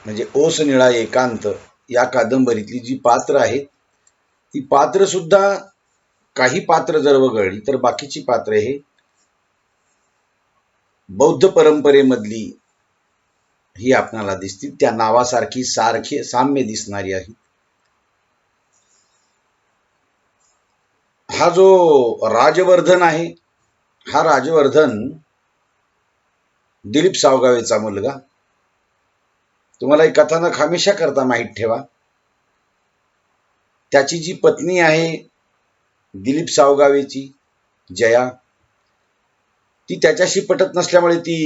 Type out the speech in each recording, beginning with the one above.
म्हणजे ओस निळा एकांत या कादंबरीतली जी पात्र आहेत ती पात्र सुद्धा, काही पात्र जर वगळली तर बाकीची पात्र हे बौद्ध परंपरेमधली ही आपणाला दिसतील. त्या नावासारखी सारखे साम्य दिसणारी आहे. हा जो राजवर्धन आहे, हा राजवर्धन दिलीप सावगावेचा मुलगा. तुम्हाला एक कथानक हमेशा करता माहीत ठेवा, त्याची जी पत्नी आहे दिलीप सावगावेची जया, ती त्याच्याशी पटत नसल्यामुळे ती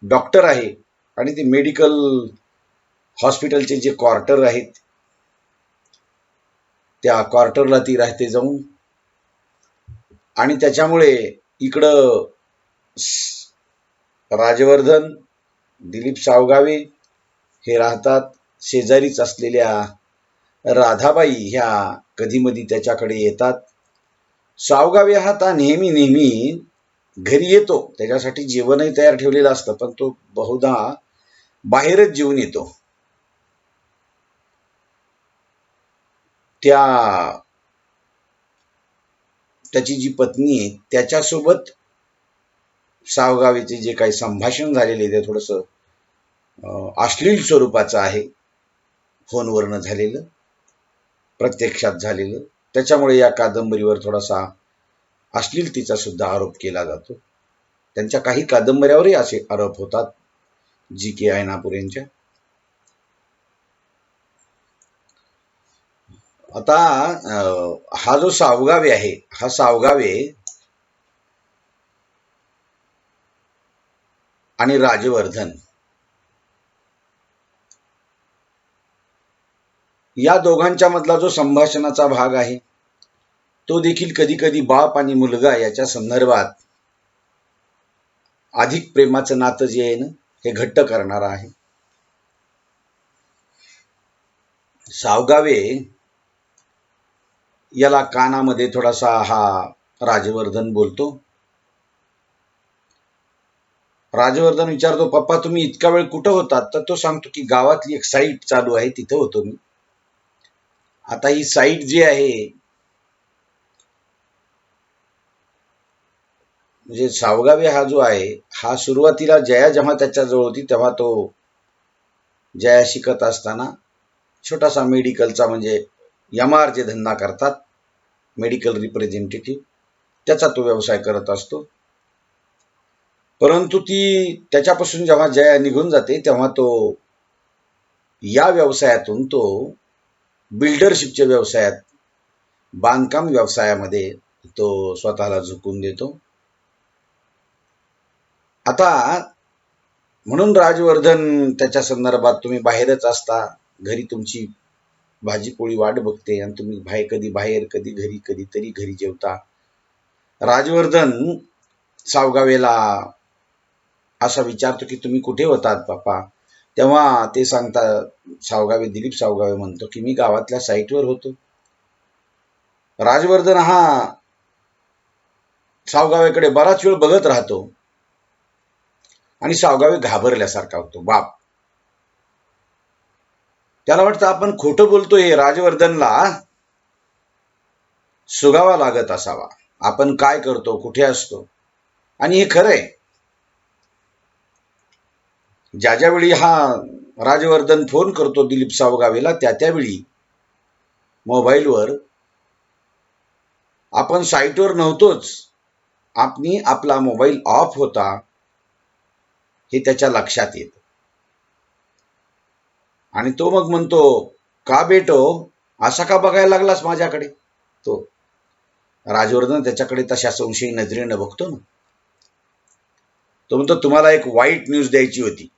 डॉक्टर आहे आणि ते मेडिकल हॉस्पिटलचे जे क्वार्टर आहेत त्या क्वार्टरला ती राहते जाऊन. आणि त्याच्यामुळे इकडं राजवर्धन दिलीप सावगावे हे राहतात शेजारीच असलेल्या राधाबाई, ह्या कधीमधी त्याच्याकडे येतात. सावगावे हा आता नेहमी घरी येतो, त्याच्यासाठी जेवणही तयार ठेवलेलं असतं, पण तो बहुधा बाहेरच जेवून येतो. त्याची जी पत्नी आहे त्याच्यासोबत सावगावेचे जे काही संभाषण झालेले ते थोडस अश्लील स्वरूपाचं आहे, फोनवरनं झालेलं, प्रत्यक्षात झालेलं. त्याच्यामुळे या कादंबरीवर थोडासा अश्लीलतेचा सुद्धा आरोप केला जातो. त्यांच्या काही कादंबऱ्यावरही असे आरोप होतात जी.के. ऐनापूर यांच्या. आता हा जो सावगावे आहे, हा सावगावे आणि राजवर्धन या दोघांच्या मधला जो संभाषणाचा भाग आहे तो देखील कधी कधी बाप आणि मुलगा याच्या संदर्भात अधिक प्रेमाचं नातं जे आहे ना हे घट्ट करणारा आहे. सावगावे याला कानामध्ये थोडासा हा राजवर्धन बोलतो. राजवर्धन विचारतो, पप्पा तुम्ही इतका वेळ कुठं होतात? तर तो सांगतो की गावातली एक साईट चालू आहे तिथं होतो मी. आता ही साईट जी आहे म्हणजे सावगावे हा जो आहे हा सुरुवातीला जया जेव्हा त्याच्याजवळ होती तेव्हा तो जया शिकत असताना छोटासा मेडिकलचा म्हणजे MR जे धंदा करतात मेडिकल रिप्रेझेंटेटिव्ह त्याचा तो व्यवसाय करत असतो. परंतु ती त्याच्यापासून जेव्हा जया निघून जाते तेव्हा तो या व्यवसायातून तो बिल्डरशिपच्या व्यवसायात, बांधकाम व्यवसायामध्ये तो स्वतःला झुकून देतो. आता म्हणून राजवर्धन त्याच्या संदर्भात, तुम्ही बाहेरच असता, घरी तुमची भाजी पोळी वाट बघते आणि तुम्ही कधी बाहेर कधी घरी, कधीतरी घरी जेवता. राजवर्धन सावगावेला असा विचारतो की तुम्ही कुठे होतात पप्पा? तेव्हा ते सांगतात, सावगावे दिलीप सावगावे म्हणतो की मी गावातल्या साईटवर होतो. राजवर्धन हा सावगावेकडे बराच वेळ बघत राहतो आणि सावगावे घाबरल्यासारखा होतो. बाप त्याला वाटतं आपण खोटं बोलतोय, हे राजवर्धनला सुगावा लागत असावा, आपण काय करतो, कुठे असतो. आणि हे खरंय, ज्या वेळी हा राजवर्धन फोन करतो दिलीप सावगावेला त्यावेळी मोबाईलवर आपण साईटवर नव्हतोच, आपला मोबाईल ऑफ होता हे त्याच्या लक्षात येत. आणि तो मग म्हणतो, का बेटो असा का बघायला लागलास माझ्याकडे? तो राजवर्धन त्याच्याकडे तशा संशयी नजरेनं बघतो ना. तो म्हणतो, तुम्हाला एक वाईट न्यूज द्यायची होती.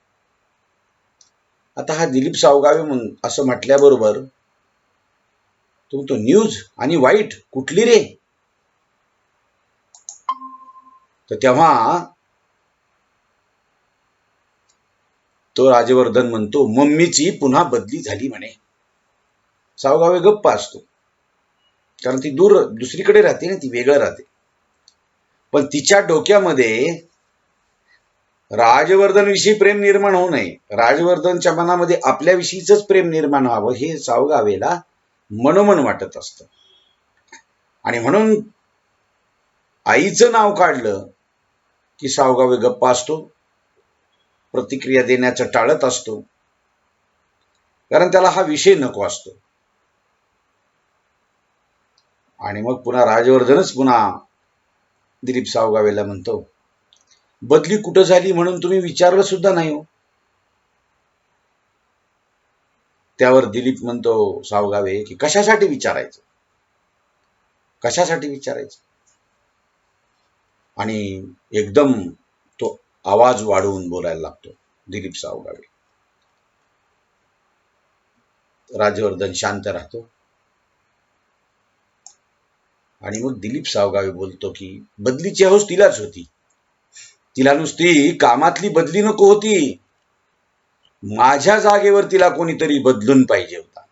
आता हा दिलीप सावगावे असं म्हटल्याबरोबर तो म्हणतो, न्यूज आणि वाईट कुठली रे? तर तेव्हा तो राजवर्धन म्हणतो, मम्मीची पुन्हा बदली झाली म्हणे. सावगावे गप्प असतो, कारण ती दुसरीकडे राहते ना, ती वेगळं राहते. पण तिच्या डोक्यामध्ये राजवर्धन विषयी प्रेम निर्माण होऊ नये, राजवर्धनच्या मनामध्ये आपल्याविषयीच प्रेम निर्माण व्हावं हे सावगावेला मनोमन वाटत असतं. आणि म्हणून आईचं नाव काढलं की सावगावे गप्प असतो, प्रतिक्रिया देण्याचं टाळत असतो, कारण त्याला हा विषय नको असतो. आणि मग पुन्हा राजवर्धनच पुन्हा दिलीप सावगावेला म्हणतो, बदली कुठं झाली म्हणून तुम्ही विचारलं सुद्धा नाही हो. त्यावर दिलीप म्हणतो सावगावे की कशासाठी विचारायचं, कशासाठी विचारायचं. आणि एकदम तो आवाज वाढवून बोलायला लागतो दिलीप सावगावे. राजवर्धन शांत राहतो आणि मग दिलीप सावगावे बोलतो की बदलीची हौस तिलाच होती, तिला नुसती कामातली बदली नको होती, माझ्या जागेवर तिला कोणीतरी बदलून पाहिजे होता.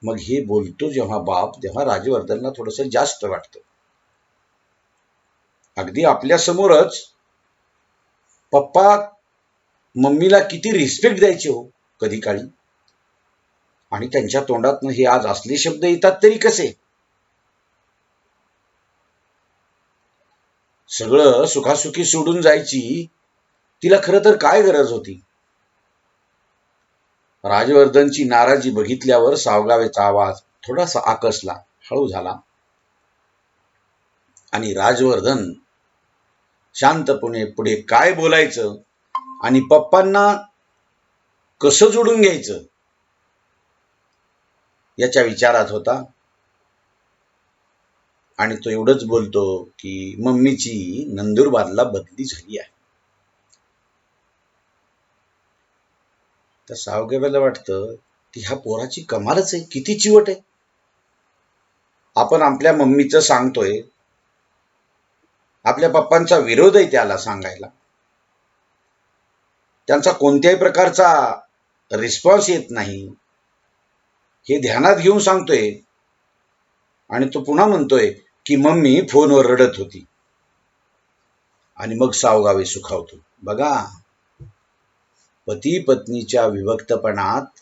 मग हे बोलतो जेव्हा बाप, तेव्हा राजवर्धनला थोडस जास्त वाटतं. अगदी आपल्या समोरच पप्पा मम्मीला किती रिस्पेक्ट द्यायचे हो कधी काळी, आणि त्यांच्या तोंडातनं हे आज असले शब्द येतात तरी कसे. सगळं सुखासुखी सोडून जायची तिला खरं तर काय गरज होती. राजवर्धनची नाराजी बघितल्यावर सावगावेचा आवाज थोडासा आकसला, हळू झाला आणि राजवर्धन शांतपणे पुढे काय बोलायचं आणि पप्पांना कसं जोडून घ्यायचं याच्या विचारात होता. आणि तो एवढंच बोलतो की मम्मीची नंदुरबारला बदली झाली आहे. तर सावगावेला वाटतं की ह्या पोराची कमालच आहे, किती चिवट आहे. आपण आपल्या मम्मीचं सांगतोय, आपल्या पप्पांचा विरोध आहे त्याला सांगायला, त्यांचा कोणत्याही प्रकारचा रिस्पॉन्स येत नाही हे ध्यानात घेऊन सांगतोय. आणि तो पुन्हा म्हणतोय की मम्मी फोनवर रडत होती. आणि मग सावगावे सुखावतो. बघा, पती पत्नीच्या विभक्तपणात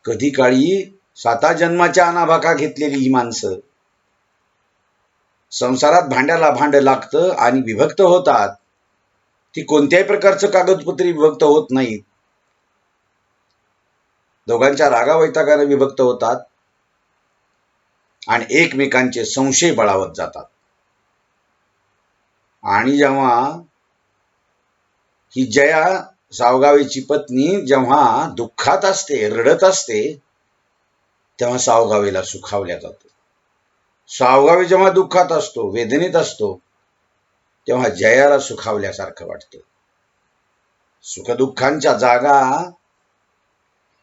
कधी काळी 7 जन्माच्या अनाभाका घेतलेली ही माणसं संसारात भांड्याला भांड लागतं आणि विभक्त होतात. ती कोणत्याही प्रकारचं कागदपत्री विभक्त होत नाहीत, दोघांच्या रागावैतागाने विभक्त होतात आणि एकमेकांचे संशय बळावत जातात. आणि जेव्हा ही जया सावगावेची पत्नी जेव्हा दुःखात असते, रडत असते, तेव्हा सावगावेला सुखावल्या जातं. सावगावे जेव्हा दुःखात असतो, वेदनेत असतो, तेव्हा जयाला सुखावल्यासारखं वाटतं. सुखदुःखांच्या जागा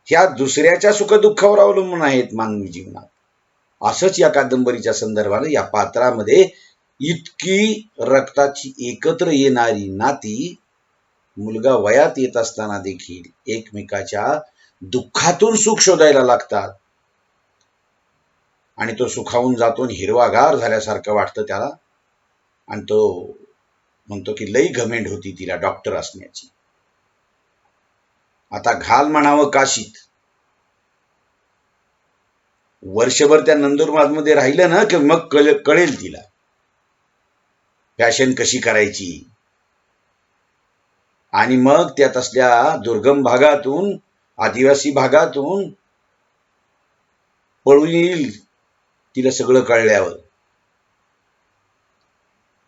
ह्या दुसऱ्याच्या सुखदुःखावर अवलंबून आहेत मानवी जीवनात. असंच या कादंबरीच्या संदर्भाने या पात्रामध्ये इतकी रक्ताची एकत्र येणारी नाती मुलगा वयात येत असताना देखील एकमेकाच्या दुःखातून सुख शोधायला लागतात. आणि तो सुखावून जातो, हिरवागार झाल्यासारखं वाटतं त्याला. आणि तो म्हणतो की लई घमेंड होती तिला डॉक्टर असण्याची, आता घाल म्हणावं काशीत. वर्षभर त्या नंदुरबारमध्ये राहिलं ना की मग कळेल तिला फॅशन कशी करायची. आणि मग त्यात असल्या दुर्गम भागातून, आदिवासी भागातून पळून येईल तिला सगळं कळल्यावर.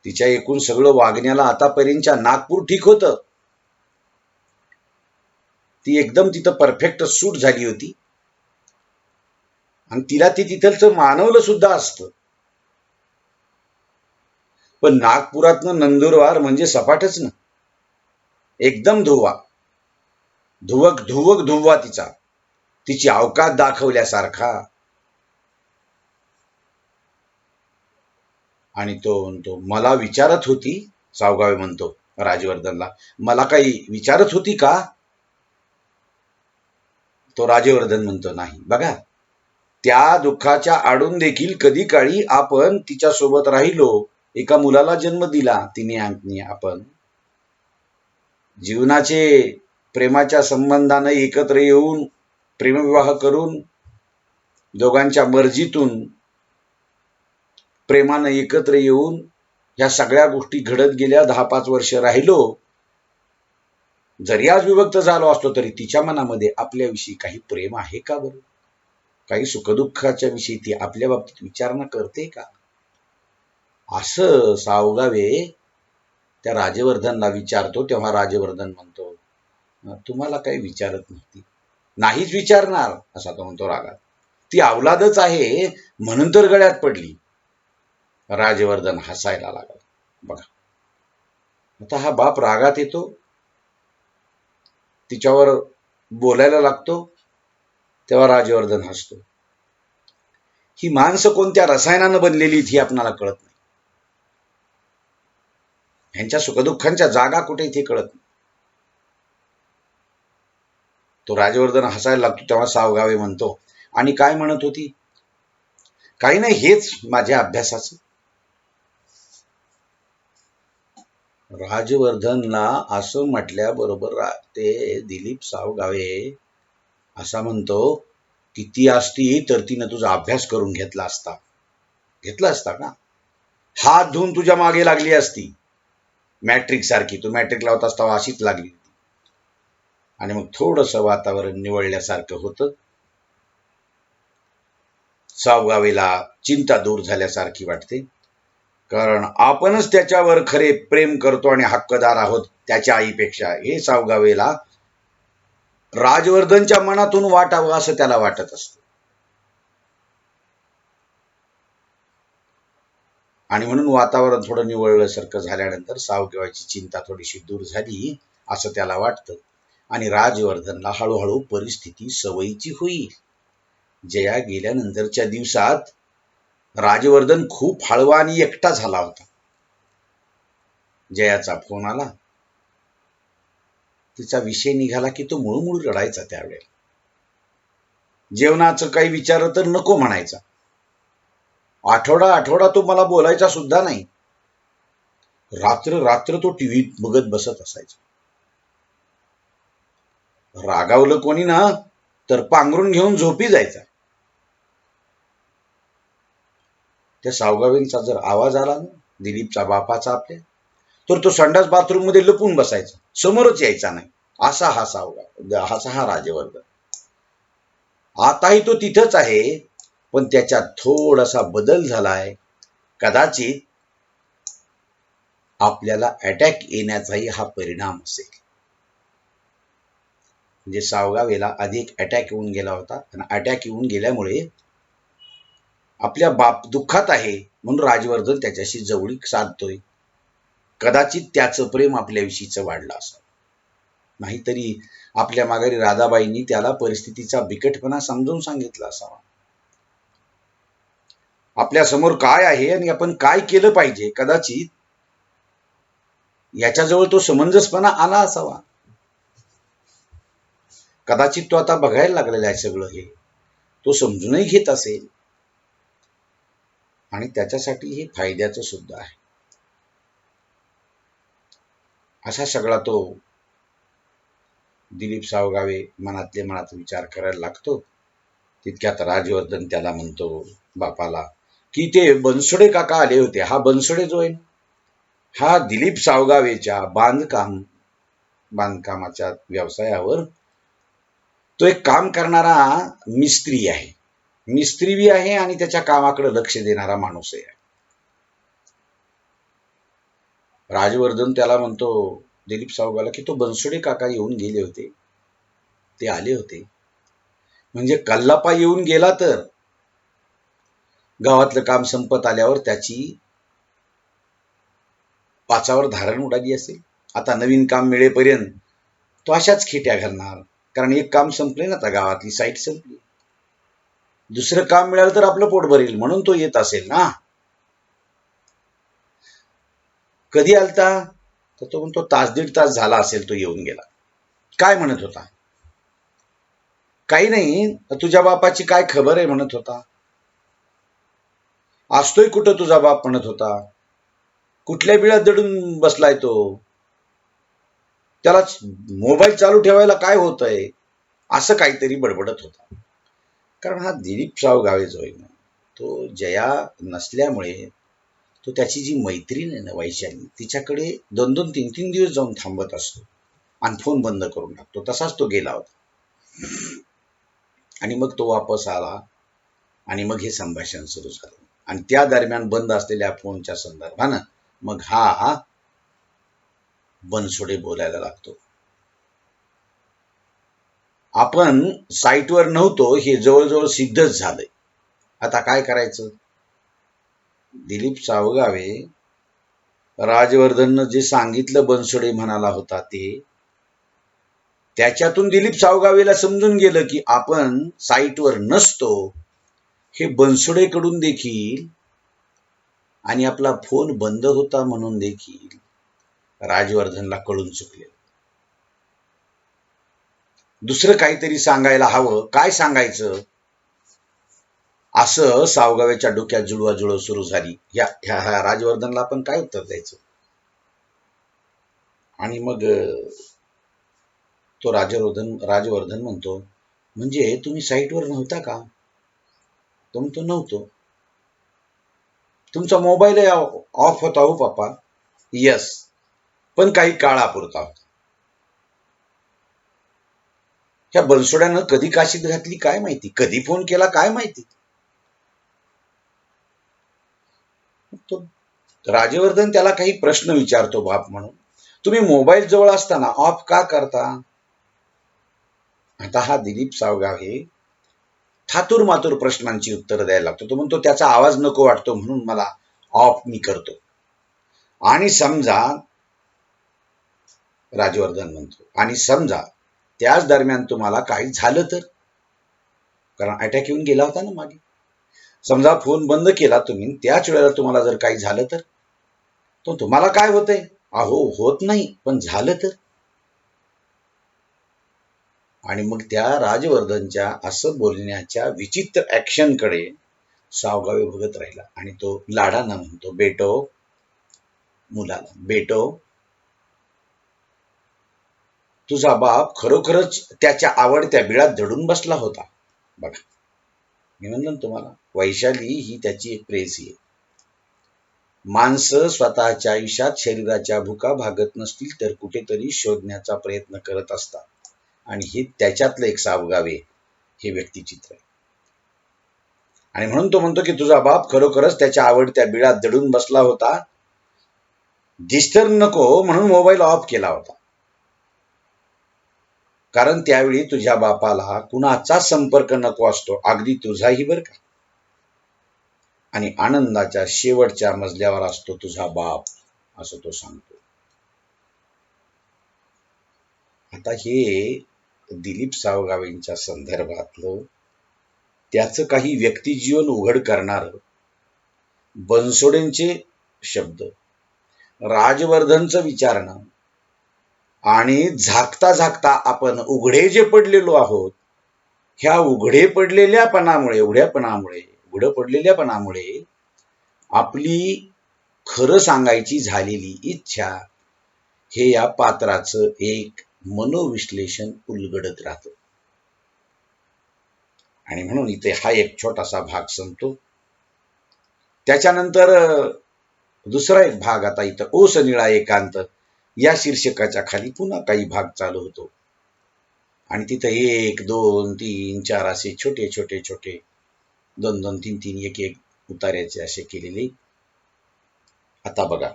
तिच्या एकूण सगळं वागण्याला आतापर्यंतच्या नागपूर ठीक होतं, ती एकदम तिथं परफेक्ट सूट झाली होती आणि तिला ती तिथलचं मानवलं सुद्धा असतं. पण नागपुरातनं नंदुरबार म्हणजे सपाटच ना, एकदम धुवा, धुवक धुवक धुवा तिचा, तिची अवकात दाखवल्यासारखा. आणि तो म्हणतो मला विचारत होती, सावगावे म्हणतो राजवर्धनला, मला काही विचारत होती का. तो राजवर्धन म्हणतो नाही. बघा, त्या दुःखाच्या आडून देखील कधी काळी आपण तिच्या सोबत राहिलो, एका मुलाला जन्म दिला तिने आणि आपण जीवनाचे प्रेमाच्या संबंधाने एकत्र येऊन प्रेमविवाह करून दोघांच्या मर्जीतून प्रेमानं एकत्र येऊन या सगळ्या गोष्टी घडत गेल्या. 10-5 वर्ष राहिलो. जरी आज विभक्त झालो असतो तरी तिच्या मनामध्ये आपल्याविषयी काही प्रेम आहे का बरं? काही सुखदुःखाच्या विषयी ती आपल्या बाबतीत विचारणा करते का? असं सावगावे त्या राजवर्धनला विचारतो. तेव्हा राजवर्धन म्हणतो, तुम्हाला काही विचारत नव्हती, नाहीच विचारणार असा तो म्हणतो रागात. ती अवलादच आहे म्हणून तर गळ्यात पडली. राजवर्धन हसायला लागला. बघा, आता हा बाप रागात येतो, तिच्यावर बोलायला लागतो, तेव्हा राजवर्धन हसतो. ही माणसं कोणत्या रसायनानं बनलेली ही आपणाला कळत नाही. ह्यांच्या सुखदुःखांच्या जागा कुठे इथे कळत नाही. तो राजवर्धन हसायला लागतो. तेव्हा सावगावे म्हणतो, आणि काय म्हणत होती? काही नाही, हेच माझ्या अभ्यासाचं. राजवर्धनला असं म्हटल्याबरोबर ते दिलीप सावगावे असा म्हणतो, किती असती तर तिनं तुझा अभ्यास करून घेतला असता का? हात धुवून तुझ्या मागे लागली असती मॅट्रिक सारखी. तू मॅट्रिक लावत असता अशीच लागली. आणि मग थोडंसं वातावरण निवळल्यासारखं होतं. सावगावेला चिंता दूर झाल्यासारखी वाटते, कारण आपणच त्याच्यावर खरे प्रेम करतो आणि हक्कदार आहोत त्याच्या आईपेक्षा. हे सावगावेला राजवर्धनच्या मनातून वाटावं असं त्याला वाटत असतं. आणि म्हणून वातावरण थोडं निवळल्यासारखं झाल्यानंतर सावगावाची चिंता थोडीशी दूर झाली असं त्याला वाटतं. आणि राजवर्धनला हळूहळू परिस्थिती सवयीची होईल. जया गेल्यानंतरच्या दिवसात राजवर्धन खूप हळवा आणि एकटा झाला होता. जयाचा फोन आला, तिचा विषय निघाला की तो मुळमुळ रडायचा. त्यावेळेला जेवणाचं काही विचार तर नको म्हणायचा. आठवडा तो मला बोलायचा सुद्धा नाही. रात्र तो टीव्ही बघत बसत असायचा. रागावलं कोणी ना तर पांघरून घेऊन झोपी जायचा. त्या सावगावेंचा जर आवाज आला ना, दिलीपचा बापाचा आपल्या, तर तो संडास बाथरूम मध्ये लपून बसायचा, समोरच यायचा नाही. असा हा सावगाव, असा हा राजवर्धन. आताही तो तिथंच आहे, पण त्याच्यात थोडासा बदल झालाय. कदाचित आपल्याला अटॅक येण्याचाही हा परिणाम असेल. म्हणजे सावगावेला आधी एक अटॅक येऊन गेला होता, आणि अटॅक येऊन गेल्यामुळे आपल्या बाप दुःखात आहे म्हणून राजवर्धन त्याच्याशी जवळीक साधतोय. कदाचित त्याचं प्रेम आपल्याविषयीचं वाढलं असावं. नाहीतरी आपल्या माघारी राधाबाईंनी त्याला परिस्थितीचा बिकटपणा समजावून सांगितला असावा. आपल्या समोर काय आहे आणि आपण काय केलं पाहिजे, कदाचित याच्याजवळ तो समंजसपणा आला असावा. कदाचित तो आता बघायला लागलेला आहे सगळं हे, तो समजूनही घेत असेल, आणि त्याच्यासाठी हे फायद्याचं सुद्धा आहे. असा सगळा तो दिलीप सावगावे मनातले मनात विचार करायला लागतो. तितक्यात राजवर्धन त्याला म्हणतो, बापाला, की ते बनसोडे काका आले होते. हा बनसोडे जो आहे, हा दिलीप सावगावेच्या बांधकामाच्या व्यवसायावर तो एक काम करणारा मिस्त्री आहे. मिस्त्री बी आहे आणि त्याच्या कामाकडे लक्ष देणारा माणूस आहे. राजवर्धन त्याला म्हणतो दिलीप सावगावला, की तो बनसोडे काका येऊन गेले होते, ते आले होते. म्हणजे कल्लापा येऊन गेला तर गावातलं काम संपत आल्यावर त्याची पाचावर धारण उडाली असेल. आता नवीन काम मिळेपर्यंत तो अशाच खिट्या घालणार, कारण एक काम संपले ना, आता गावातली साईट संपली, दुसरं काम मिळालं तर आपलं पोट भरेल म्हणून तो येत असेल ना. कधी आलता तर तो म्हणतो 1-1.5 तास झाला असेल तो येऊन गेला. काय म्हणत होता? काही नाही, तुझ्या बापाची काय खबर आहे म्हणत होता. असतोय कुठं तुझा बाप म्हणत होता. कुठल्या बिळात दडून बसलाय तो? त्याला मोबाईल चालू ठेवायला काय होतंय? असं काहीतरी बडबडत होता. कारण हा दिलीप सावगावे जो आहे ना, तो जया नसल्यामुळे तो त्याची जी मैत्रीण आहे ना वैशाली, तिच्याकडे 2-2, 3-3 दिवस जाऊन थांबत असतो आणि फोन बंद करून टाकतो. तसाच तो गेला होता आणि मग तो वापस आला आणि मग हे संभाषण सुरू झालं आणि त्या दरम्यान बंद असलेल्या फोनच्या संदर्भानं मग हा बनसोडे बोलायला लागतो. आपण साईटवर नव्हतो हे जवळजवळ सिद्धच झालंय. आता काय करायचं? दिलीप सावगावे राजवर्धननं जे सांगितलं बनसोडे म्हणाला होता ते, त्याच्यातून दिलीप सावगावेला समजून गेलं की आपण साईटवर नसतो हे बनसोडेकडून देखील आणि आपला फोन बंद होता म्हणून देखील राजवर्धनला कळून चुकले. दुसरं काहीतरी सांगायला हवं, काय सांगायचं असं सावगावेच्या डोक्यात जुळवाजुळव सुरू झाली. ह्या राजवर्धनला आपण काय उत्तर द्यायचं? आणि मग तो राजवर्धन म्हणतो, म्हणजे तुम्ही साईटवर नव्हता का? तो म्हणतो नव्हतो. तुमचा मोबाईल ऑफ होता हो पप्पा. यस, पण काही काळापुरता होता. ह्या बनसोड्यानं कधी काशीत घातली काय माहिती, कधी फोन केला काय माहिती. तो राजवर्धन त्याला काही प्रश्न विचारतो बाप म्हणून, तुम्ही मोबाईल जवळ असताना ऑफ का करता? आता हा दिलीप सावगावे थातूर मातूर प्रश्नांची उत्तर द्यायला लागतो. तो म्हणतो त्याचा आवाज नको वाटतो म्हणून मला ऑफ मी करतो. आणि समजा राजवर्धन म्हणतो, आणि समजा त्याच दरम्यान तुम्हाला काही झालं तर? कारण अटॅक येऊन गेला होता ना मागे. समजा फोन बंद केला तुम्ही, त्याच वेळेला तुम्हाला जर काही झालं तर? तो तुम्हाला काय होतंय? अहो होत नाही, पण झालं तर? आणि मग त्या राजवर्धनच्या असं बोलण्याच्या विचित्र ऍक्शनकडे सावगावे बघत राहिला आणि तो लाडानं म्हणतो, बेटो, मुलाला, बेटो, तुझा बाप खरोखरच त्याच्या आवडत्या बिळात दडून बसला होता. बघा, मी म्हणलं तुम्हाला, वैशाली ही त्याची एक प्रेयसी आहे. माणसं स्वतःच्या आयुष्यात शरीराच्या भुका भागत नसतील तर कुठेतरी शोधण्याचा प्रयत्न करत असतात, आणि हे त्याच्यातलं एक सावगावे हे व्यक्तिचित्र आहे. आणि म्हणून तो म्हणतो की तुझा बाप खरोखरच त्याच्या आवडत्या बिळात दडून बसला होता. दिसतर नको म्हणून मोबाईल ऑफ केला होता, कारण त्यावेळी तुझ्या बापाला कुणाचा संपर्क नको असतो, अगदी तुझाही बर का. आणि आनंदाच्या शेवटच्या मजल्यावर असतो तुझा बाप, असं तो सांगतो. आता हे दिलीप सावगावेंच्या संदर्भातलं त्याचं काही व्यक्तिजीवन उघड करणार बनसोडेंचे शब्द, राजवर्धनचं विचारणं, आणि झाकता झाकता आपण उघडे जे पडलेलो आहोत, ह्या उघडे पडलेल्यापणामुळे आपली खरं सांगायची झालेली इच्छा हे या पात्राचं एक मनोविश्लेषण उलगडत राहतं. आणि म्हणून इथे हा एक छोटासा भाग संपतो. त्याच्यानंतर दुसरा एक भाग आता इथं ओस निळा एकांत या शीर्षकाच्या खाली पुन्हा काही भाग चालू होतो. आणि तिथं 1, 2, 3, 4 असे छोटे छोटे 2, 3, 3 एक उतार्याचे असे केलेले. आता बघा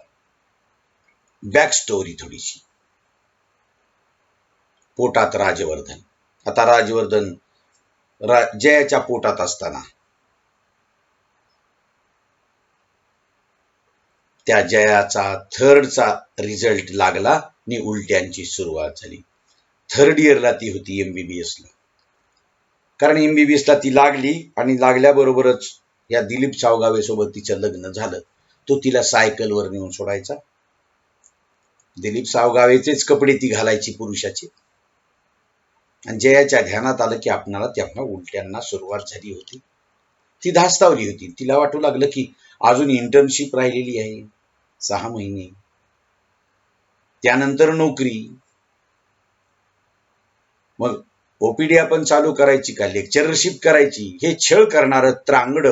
बॅक स्टोरी थोडीशी. पोटात राजवर्धन. आता राजवर्धन जयाच्या पोटात असताना त्या जयाचा थर्डचा रिझल्ट लागला आणि उलट्यांची सुरुवात झाली. थर्ड इयरला ती होती MBBS ला. कारण MBBS ला ती लागली आणि लागल्याबरोबरच या दिलीप सावगावे सोबत तिचं लग्न झालं. तो तिला सायकलवर नेऊन सोडायचा. दिलीप सावगावेचेच कपडे ती घालायची पुरुषाचे. आणि जयाच्या ध्यानात आलं की आपणाला तेव्हा उलट्यांना सुरुवात झाली होती. ती धास्तावली होती. तिला वाटू लागलं की अजून इंटर्नशिप राहिलेली आहे, 6 महिने, त्यानंतर नोकरी, मग ओपीडी आपण चालू करायची का लेक्चरशिप करायची, हे छळ करणारं त्रांगड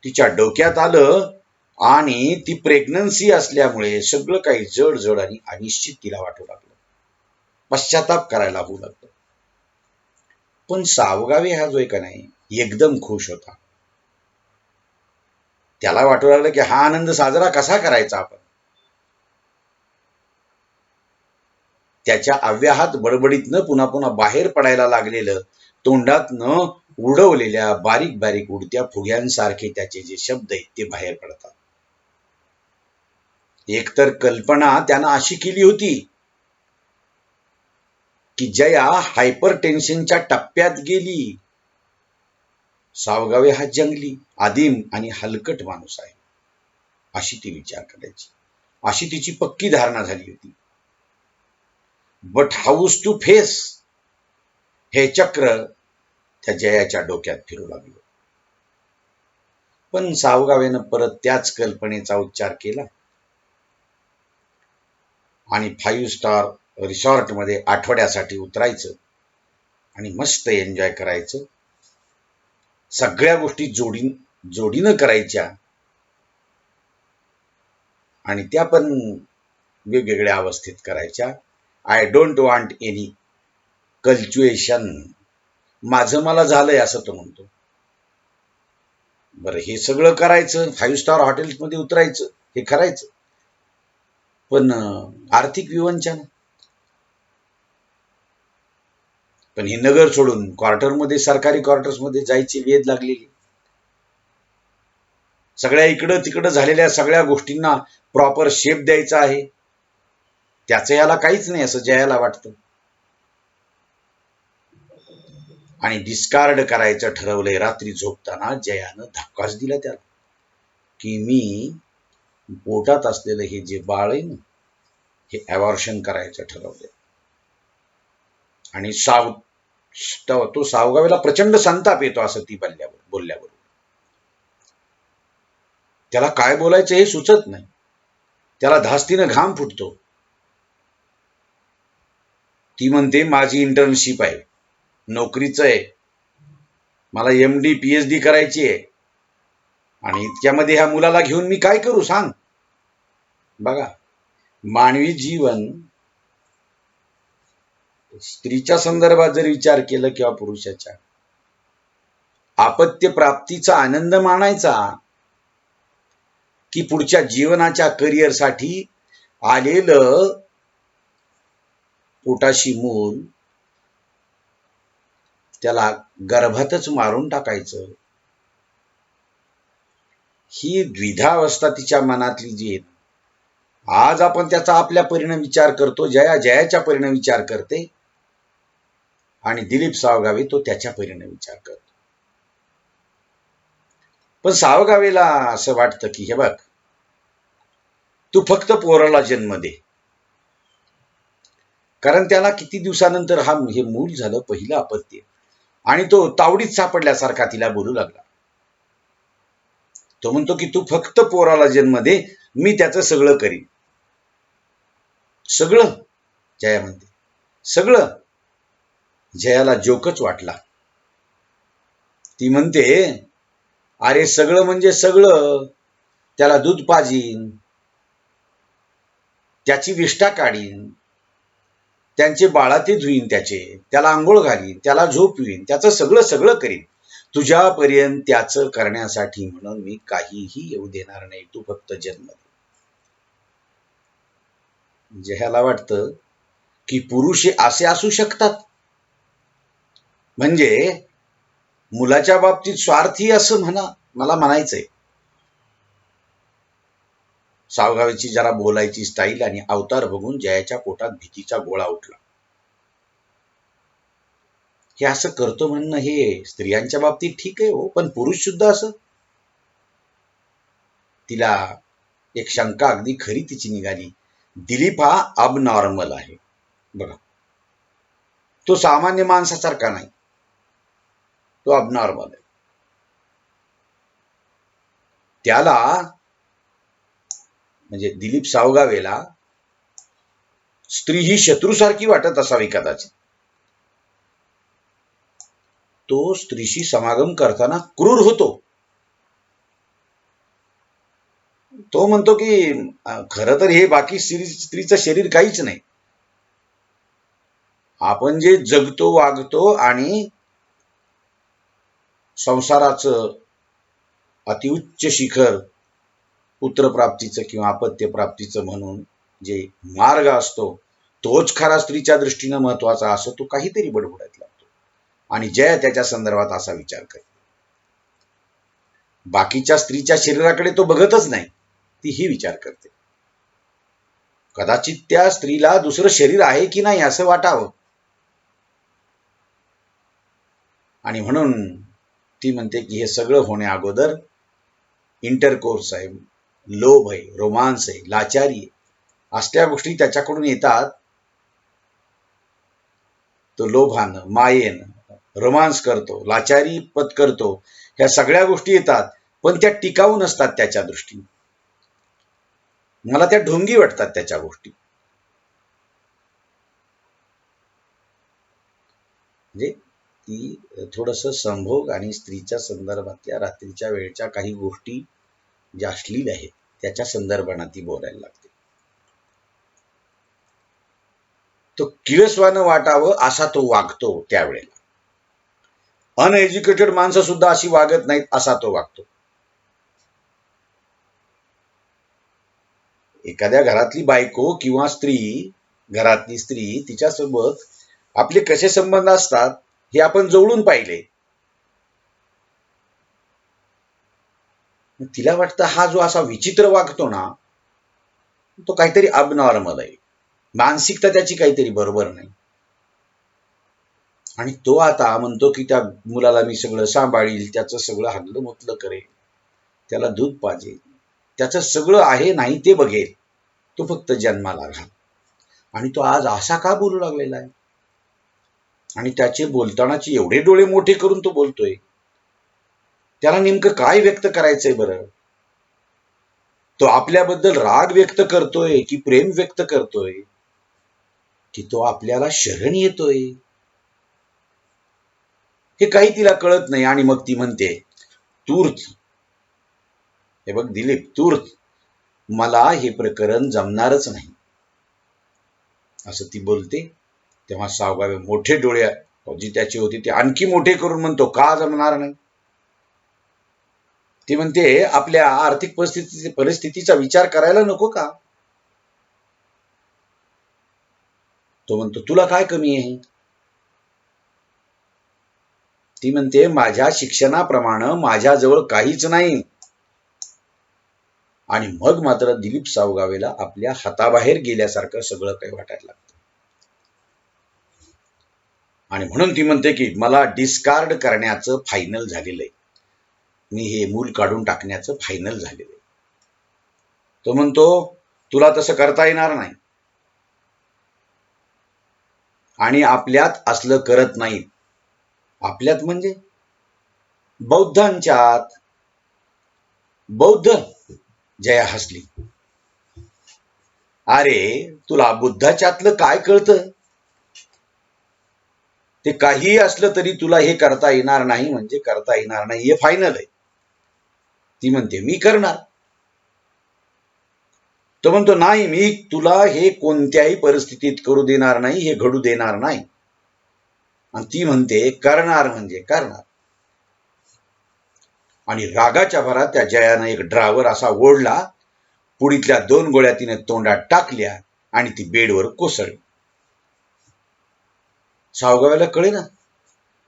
तिच्या डोक्यात आलं आणि ती प्रेग्नन्सी असल्यामुळे सगळं काही जड जड आणि अनिश्चित तिला वाटू लागलं, पश्चाताप करायला होऊ लागलं. पण सावगावे हा जो आहे का नाही एकदम खुश होता. त्याला वाटू लागलं की हा आनंद साजरा कसा करायचा आपण. त्याच्या अव्याहात बडबडीतनं पुन्हा पुन्हा बाहेर पडायला लागलेलं, तोंडातनं उडवलेल्या बारीक बारीक उडत्या फुग्यांसारखे त्याचे जे शब्द आहेत ते बाहेर पडतात. एकतर कल्पना त्यानं अशी केली होती की जया हायपर टेन्शनच्या टप्प्यात गेली. सावगावे हा जंगली, आदिम आणि हलकट माणूस आहे अशी ती विचार करायची, अशी तिची पक्की धारणा झाली होती. बट हाऊस टू फेस हे चक्र त्या जयाच्या डोक्यात फिरू लागलं. पण सावगावेनं परत त्याच कल्पनेचा उच्चार केला आणि 5 स्टार रिसॉर्टमध्ये आठवड्यासाठी उतरायचं आणि मस्त एन्जॉय करायचं. सगळ्या गोष्टी जोडीनं करायच्या आणि त्या पण वेगवेगळ्या अवस्थेत करायच्या. आय डोंट वॉन्ट एनी कल्च्युएशन, माझं मला झालंय असं तो म्हणतो. बरं, हे सगळं करायचं, 5 स्टार हॉटेल्समध्ये उतरायचं, हे करायचं, पण आर्थिक विवंचना. पण हे नगर सोडून क्वार्टरमध्ये, सरकारी क्वार्टर्समध्ये जायची वेध लागलेली. सगळ्या इकडं तिकडं झालेल्या सगळ्या गोष्टींना प्रॉपर शेप द्यायचा आहे, त्याचं याला काहीच नाही असं जयाला वाटतं. आणि डिस्कार्ड करायचं ठरवलंय. रात्री झोपताना जयानं धक्काच दिला त्याला की मी पोटात असलेलं हे जे बाळ आहे ना, हे अवॉर्शन करायचं ठरवलंय. आणि तो सावगावेला प्रचंड संताप येतो असं ती बोलल्यावर. त्याला काय बोलायचं हे सुचत नाही, त्याला धास्तीनं घाम फुटतो. ती म्हणते माझी इंटर्नशिप आहे, नोकरीचं आहे, मला MD PhD करायची आहे आणि इतक्यामध्ये ह्या मुलाला घेऊन मी काय करू सांग. बघा, मानवी जीवन स्त्रीच्या संदर्भात जर विचार केला किंवा पुरुषाच्या, आपत्य प्राप्तीचा आनंद मानायचा की पुढच्या जीवनाच्या करिअरसाठी आलेलं पोटाशी मूल त्याला गर्भातच मारून टाकायचं. ही द्विधावस्था तिच्या मनातली जी आहे, आज आपण त्याचा आपल्या परीने विचार करतो, जयाच्या परीने विचार करते आणि दिलीप सावगावे तो त्याच्या परीने विचार करतो. पण सावगावेला असं वाटतं की हे बघ, तू फक्त पोराला जन्म दे, कारण त्याला किती दिवसानंतर हे मूल झालं, पहिलं अपत्य, आणि तो तावडीत सापडल्यासारखा तिला बोलू लागला. तो म्हणतो की तू फक्त पोराला जन्म दे, मी त्याचं सगळं करीन. सगळं? जया म्हणते सगळं. जयाला जोकच वाटला. ती म्हणते अरे सगळं म्हणजे सगळं, त्याला दूध पाजीन, त्याची विष्ठा काढीन, त्यांचे बाळाती धुईन, त्याला आंघोळ घालीन, त्याला झोपवीन, त्याचं सगळं सगळं करीन. तुझ्यापर्यंत त्याचं करण्यासाठी म्हणून मी काहीही येऊ देणार नाही, तू फक्त जन्म दे. जयाला वाटतं की पुरुष असे असू शकतात, म्हणजे मुलाच्या बाबतीत स्वार्थी असं मला म्हणायचंय. सावगावेची जरा बोलायची स्टाईल आणि अवतार बघून जयाच्या पोटात भीतीचा गोळा उठला. हे असं करतो म्हणणं हे स्त्रियांच्या बाबतीत ठीक आहे हो, पण पुरुष सुद्धा असं. तिला एक शंका अगदी खरी तिची निघाली. दिलीप हा अबनॉर्मल आहे. बघा, तो सामान्य माणसासारखा नाही, तो अबनॉर्मल आहे. म्हणजे दिलीप सावगावेला स्त्री ही शत्रूसारखी वाटत असावी कदाचित. तो स्त्रीशी समागम करताना क्रूर होतो. तो म्हणतो की खरं तर हे बाकी स्त्रीचं शरीर काहीच नाही. आपण जे जगतो वागतो आणि संसाराचं अतिउच्च शिखर पुत्रप्राप्तीचं किंवा अपत्यप्राप्तीचं म्हणून जे मार्ग असतो तोच खरा स्त्रीच्या दृष्टीनं महत्वाचा असो, तो काहीतरी बडबडत लागतो. आणि जया त्याच्या संदर्भात असा विचार करते. बाकीच्या स्त्रीच्या शरीराकडे तो बघतच नाही, ती ही विचार करते कदाचित त्या स्त्रीला दुसरं शरीर आहे की नाही असं वाटावं. आणि म्हणून ती म्हणते की हे सगळं होण्या अगोदर इंटरकोर्स आहे, लोभ आहे, रोमांस आहे, लाचारी आहे, असल्या गोष्टी त्याच्याकडून येतात. तो लोभानं, मायेनं रोमांस करतो, लाचारी पत करतो, ह्या सगळ्या गोष्टी येतात, पण त्या टिकाऊ नसतात त्याच्या दृष्टीने. मला त्या ढोंगी वाटतात त्याच्या गोष्टी. म्हणजे ती थोडंसं संभोग आणि स्त्रीच्या संदर्भातल्या रात्रीच्या वेळच्या काही गोष्टी ज्या अश्लील आहेत त्याच्या संदर्भाने ती बोलायला लागते. तो किळसवानं वाटावं असा तो वागतो त्यावेळेला. अनएज्युकेटेड माणसं सुद्धा अशी वागत नाहीत असा तो वागतो. एखाद्या घरातली बायको किंवा स्त्री, घरातली स्त्री तिच्यासोबत आपले कसे संबंध असतात हे आपण जवळून पाहिले. तिला वाटतं हा जो असा विचित्र वागतो ना तो काहीतरी अबनॉर्मल आहे, मानसिकता त्याची काहीतरी बरोबर नाही. आणि तो आता म्हणतो की त्या मुलाला मी सगळं सांभाळील, त्याचं सगळं हल्लं मुतलं करेल, त्याला दूध पाजेल, त्याचं सगळं आहे नाही ते बघेल, तो फक्त जन्माला घाल. आणि तो आज असा का बोलू लागलेला आहे? आणि त्याचे बोलतानाचे एवढे डोळे मोठे करून तो बोलतोय, त्याला नेमकं काय व्यक्त करायचंय बरं? तो आपल्याबद्दल राग व्यक्त करतोय की प्रेम व्यक्त करतोय की तो आपल्याला शरण येतोय? हे काही तिला कळत नाही. आणि मग ती म्हणते तूर्त, हे बघ दिलीप, तूर्त मला हे प्रकरण जमणारच नाही असं ती बोलते. तेव्हा सावगावे मोठे डोळे जी त्याची होती ते आणखी मोठे करून म्हणतो का जमणार नाही? ती म्हणते आपल्या आर्थिक परिस्थितीचा विचार करायला नको का? तो म्हणतो तुला काय कमी आहे? ती म्हणते माझ्या शिक्षणाप्रमाणे माझ्याजवळ काहीच नाही. आणि मग मात्र दिलीप सावगावेला आपल्या हाताबाहेर गेल्यासारखं सगळं काही वाटायला लागतं. आणि म्हणून ती म्हणते की मला डिस्कार्ड करण्याचं फायनल झालेलं आहे, मी हे मूल काढून टाकण्याचं फायनल झालेलं आहे. तो म्हणतो तुला तसं करता येणार नाही आणि आपल्यात असलं करत नाहीत. आपल्यात म्हणजे बौद्धांच्यात. बौद्ध? जया हसली. अरे तुला बुद्धाच्यातलं काय कळतं? ते काहीही असलं तरी तुला हे करता येणार नाही म्हणजे करता येणार नाही, हे फायनल आहे. ती म्हणते मी करणार. तो म्हणतो नाही, मी तुला हे कोणत्याही परिस्थितीत करू देणार नाही, हे घडू देणार नाही. आणि ती म्हणते करणार म्हणजे करणार. आणि रागाच्या भरात त्या जयानं एक ड्रावर असा ओढला, पुडीतल्या 2 गोळ्या तिने तोंडात टाकल्या आणि ती बेडवर कोसळली. सावगाव्याला कळे ना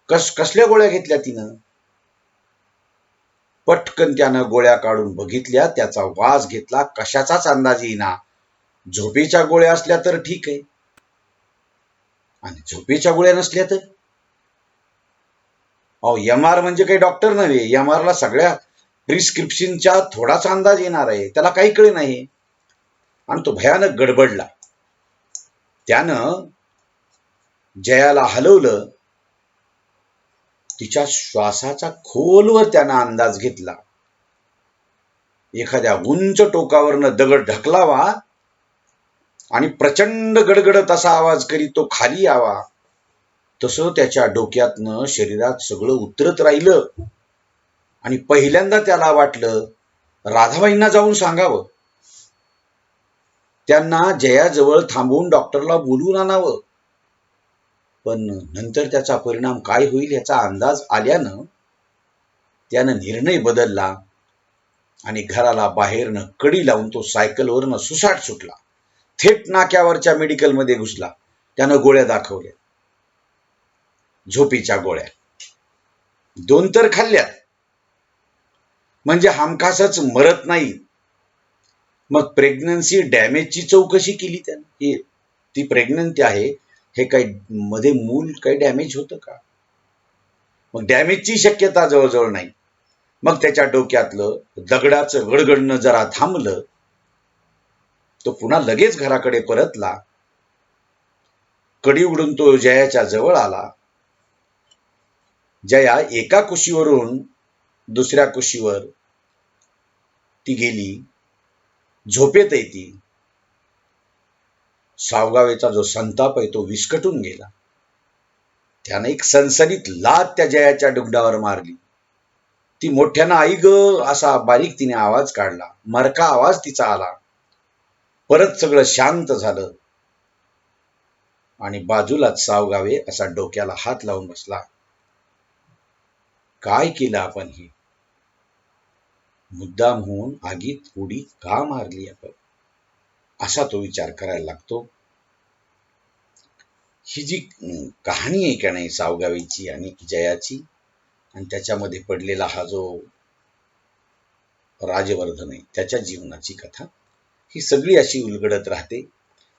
कसल्या गोळ्या घेतल्या तिनं. पटकन त्यानं गोळ्या काढून बघितल्या, त्याचा वास घेतला, कशाचाच अंदाज येईना. झोपेच्या गोळ्या असल्या तर ठीक आहे, आणि झोपेच्या गोळ्या नसल्या तर MR म्हणजे काही डॉक्टर नव्हे. MR ला सगळ्या प्रिस्क्रिप्शनच्या थोडासा अंदाज येणार आहे, त्याला काही कळे नाही. आणि तो भयानक गडबडला. त्यानं जयाला हलवलं, तिच्या श्वासाचा खोलवर त्यानं अंदाज घेतला. एखाद्या उंच टोकावरनं दगड ढकलावा आणि प्रचंड गडगडत असा आवाज करीत तो खाली यावा, तसं त्याच्या डोक्यातनं शरीरात सगळं उतरत राहिलं. आणि पहिल्यांदा त्याला वाटलं राधाबाईंना जाऊन सांगावं, त्यांना जयाजवळ थांबवून डॉक्टरला बोलवून आणावं. पण नंतर त्याचा परिणाम काय होईल याचा अंदाज आल्यानं त्यानं निर्णय बदलला आणि घराला बाहेरनं कडी लावून तो सायकलवरनं सुसाट सुटला. थेट नाक्यावरच्या मेडिकलमध्ये घुसला. त्यानं गोळ्या दाखवल्या, झोपेच्या गोळ्या 2 तर खाल्ल्यात, म्हणजे हमखासच मरत नाही. मग प्रेग्नन्सी डॅमेजची चौकशी केली त्याने. ती प्रेग्नंट आहे, हे काही मध्ये मूल काही डॅमेज होतं का? मग डॅमेजची शक्यता जवळजवळ नाही. मग त्याच्या डोक्यातलं दगडाचं गडगडणं जरा थांबलं. तो पुन्हा लगेच घराकडे परतला. कडी उघडून तो जयाच्या जवळ आला. जया एका कुशीवरून दुसऱ्या कुशीवर ती गेली. झोपेत आहे ती. सावगावेचा जो संताप आहे तो विस्कटून गेला. त्याने एक सणसणीत लाथ त्या जयाच्या डुगडावर मारली. ती मोठ्यानं आई ग असा बारीक तिने आवाज काढला. मरका आवाज तिचा आला. परत सगळं शांत झालं आणि बाजूलाच सावगावे असा डोक्याला हात लावून बसला. काय केलं आपण हे? मुद्दाम होऊन आगीत उडी का मारली आपण? असा तो विचार करायला लागतो. ही जी कहाणी आहे का नाही सावगावेची आणि जयाची, आणि त्याच्यामध्ये पडलेला हा जो राजवर्धन आहे त्याच्या जीवनाची कथा, ही सगळी अशी उलगडत राहते.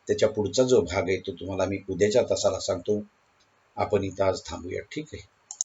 त्याच्या पुढचा जो भाग आहे तो तुम्हाला मी उद्याच्या तासाला सांगतो. आपण इथं आज थांबूया, ठीक आहे?